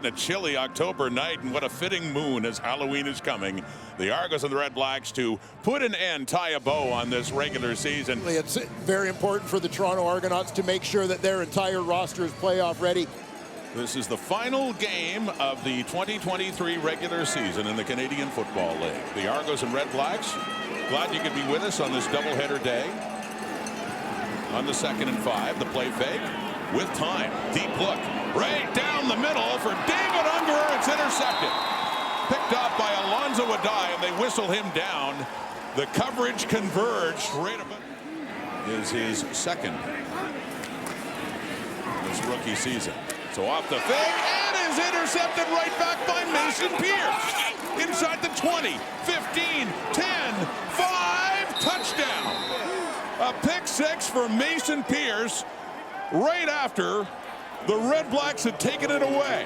A chilly October night, and what a fitting moon as Halloween is coming. The Argos and the Red Blacks to put an end, tie a bow on this regular season. It's very important for the Toronto Argonauts to make sure that their entire roster is playoff ready. This is the final game of the 2023 regular season in the Canadian Football League. The Argos and Red Blacks, glad you could be with us on this doubleheader day. On the 2nd and 5, the play fake with time, deep look, right down the middle for David Unger. It's intercepted. Picked off by Alonzo Adai, and they whistle him down. The coverage converged right above. Is his second this rookie season. So off the fake, and is intercepted right back by Mason Pierce. Inside the 20, 15, 10, 5, touchdown. A pick six for Mason Pierce right after the Red Blacks had taken it away.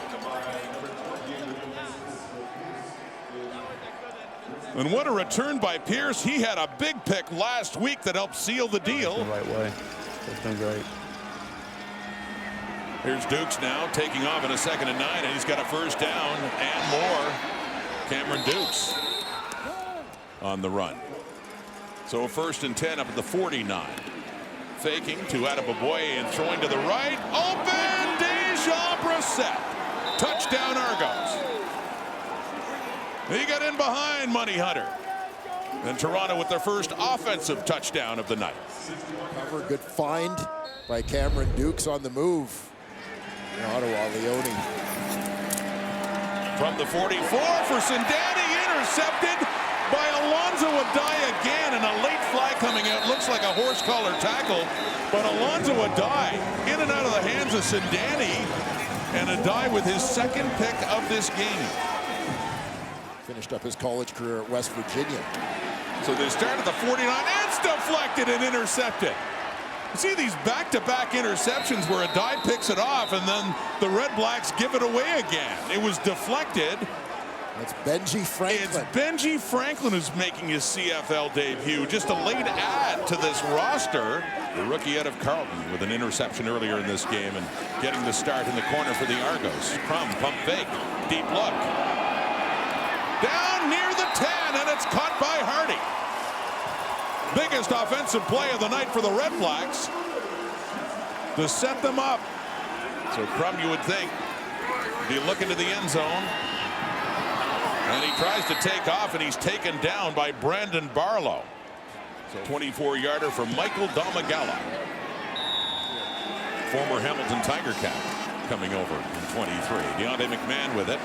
And what a return by Pierce. He had a big pick last week that helped seal the deal. The right way. It's been great. Here's Dukes now taking off in a 2nd and 9, and he's got a first down and more. Cameron Dukes on the run. So 1st and 10 up at the 49. Faking to Adebaboye and throwing to the right. Open Deja Brissett. Touchdown Argos. He got in behind Money Hunter. And Toronto with their first offensive touchdown of the night. Cover, good find by Cameron Dukes on the move. Ottawa Leone. From the 44 for Sindani, intercepted by Alonzo Adai again, and a late flag coming out. Looks like a horse collar tackle, but Alonzo Adai in and out of the hands of Sindani, and Adai with his second pick of this game. Finished up his college career at West Virginia. So they start at the 49, it's deflected and intercepted. You see these back-to-back interceptions where Adai picks it off, and then the Red Blacks give it away again. It was deflected. It's Benji Franklin. It's Benji Franklin who's making his CFL debut. Just a late add to this roster. The rookie out of Carleton with an interception earlier in this game and getting the start in the corner for the Argos. Crum, pump fake, deep look. Down near the 10, and it's caught by Hardy. Biggest offensive play of the night for the Red Blacks to set them up. So Crum, you would think, be looking to the end zone. And he tries to take off, and he's taken down by Brandon Barlow. So 24-yarder for Michael Domagala. Former Hamilton Tiger Cat coming over in 23. Deontay McMahon with it.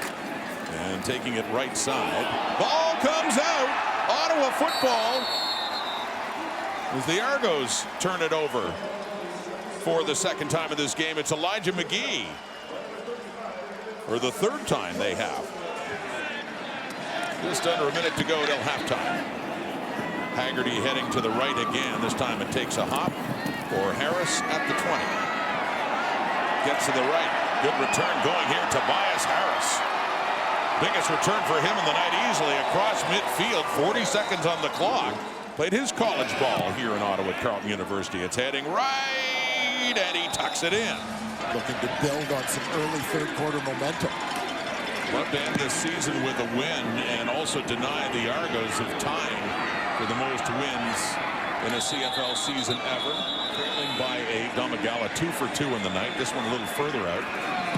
And taking it right side. Ball comes out. Ottawa football. As the Argos turn it over for the second time in this game. It's Elijah McGee. For the third time they have. Just under a minute to go till halftime. Haggerty heading to the right again. This time it takes a hop for Harris at the 20. Gets to the right. Good return going here. Tobias Harris. Biggest return for him in the night, easily across midfield. 40 seconds on the clock. Played his college ball here in Ottawa at Carleton University. It's heading right, and he tucks it in. Looking to build on some early third quarter momentum. Love to end this season with a win and also deny the Argos of tying for the most wins in a CFL season ever. Trailing by a Domagala 2 for 2 in the night. This one a little further out.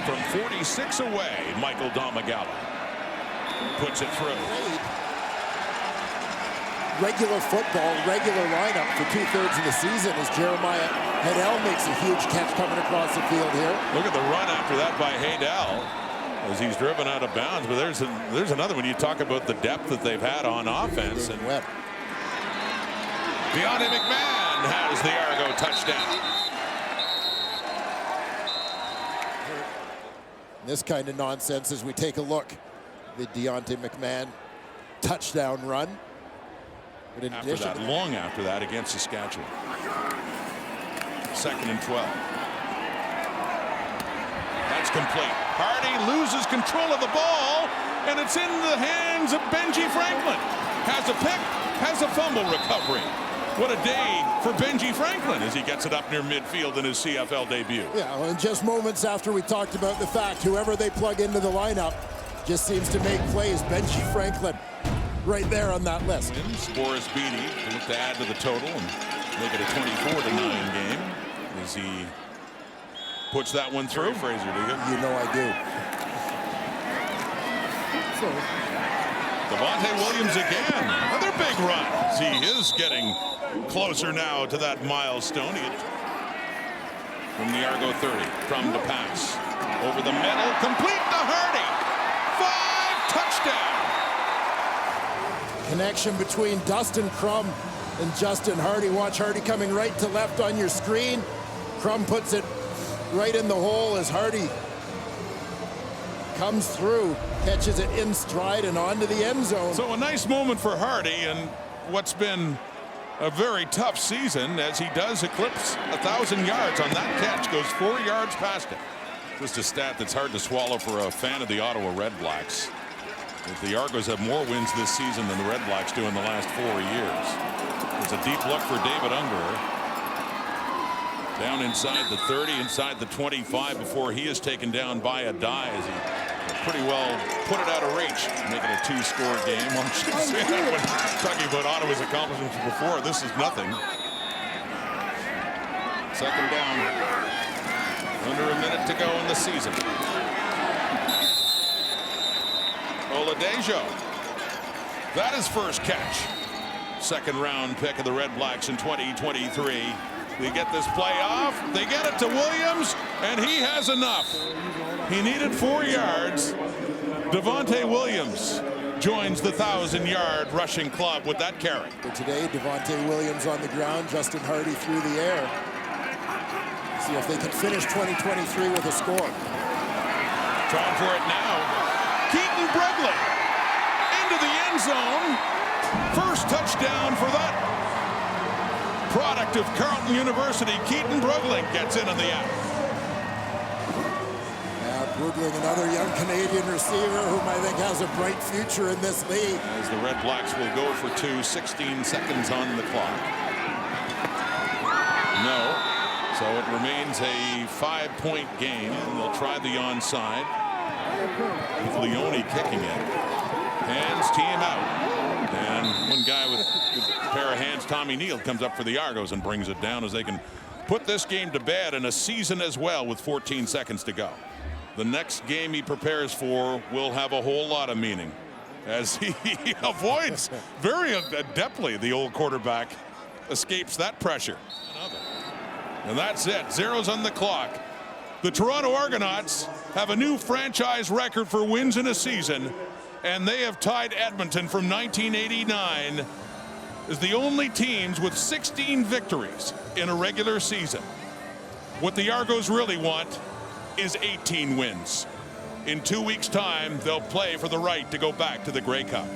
From 46 away, Michael Domagala puts it through. Regular football, regular lineup for 2/3 of the season as Jeremiah Haydel makes a huge catch coming across the field here. Look at the run after that by Haydel as he's driven out of bounds. But there's another one. You talk about the depth that they've had on offense. And Deontay McMahon has the Argo touchdown. This kind of nonsense as we take a look. The Deontay McMahon touchdown run. But in addition, long after that against Saskatchewan. 2nd and 12. That's complete. Hardy loses control of the ball, and it's in the hands of Benji Franklin. Has a pick, has a fumble recovery. What a day for Benji Franklin as he gets it up near midfield in his CFL debut. Yeah, well, and just moments after we talked about the fact whoever they plug into the lineup just seems to make plays. Benji Franklin right there on that list. Boris Beatty to look to add to the total and make it a 24-9 game as he puts that one through. Fraser, do you? You know I do. So, Devontae Williams again. Another big run. He is getting closer now to that milestone. From the Argo 30. Crum to pass. Over the middle. Complete to Hardy. 5 touchdown. connection between Dustin Crum and Justin Hardy. Watch Hardy coming right to left on your screen. Crum puts it right in the hole as Hardy comes through, catches it in stride and onto the end zone. So a nice moment for Hardy and what's been a very tough season as he does eclipse 1,000 yards on that catch, goes 4 yards past it. Just a stat that's hard to swallow for a fan of the Ottawa REDBLACKS. If the Argos have more wins this season than the REDBLACKS do in the last 4 years. It's a deep look for David Ungerer. Down inside the 30, inside the 25 before he is taken down by a die as he pretty well put it out of reach, make it a 2-score game. Well, I should say that when talking about Ottawa's accomplishments before, this is nothing. Second down. Under a minute to go in the season. Oladejo. That is first catch. Second round pick of the REDBLACKS in 2023. They get this play off. They get it to Williams, and he has enough. He needed 4 yards. Devontae Williams joins the 1,000-yard rushing club with that carry. But today, Devontae Williams on the ground, Justin Hardy through the air. See if they can finish 2023 with a score. Trying for it now. Keaton Brugling into the end zone. First touchdown for that product of Carleton University. Keaton Brugling gets in on the out. Brugling, another young Canadian receiver whom I think has a bright future in this league. As the REDBLACKS will go for 2, 16 seconds on the clock. No. So it remains a 5-point game. And they'll try the onside. With Leone kicking it. Hands team out. And one guy with a pair of hands, Tommy Neal, comes up for the Argos and brings it down as they can put this game to bed in a season as well with 14 seconds to go. The next game he prepares for will have a whole lot of meaning as he avoids very adeptly. The old quarterback escapes that pressure. And that's it. Zeros on the clock. The Toronto Argonauts have a new franchise record for wins in a season, and they have tied Edmonton from 1989 as the only teams with 16 victories in a regular season. What the Argos really want is 18 wins. In 2 weeks' time, they'll play for the right to go back to the Grey Cup.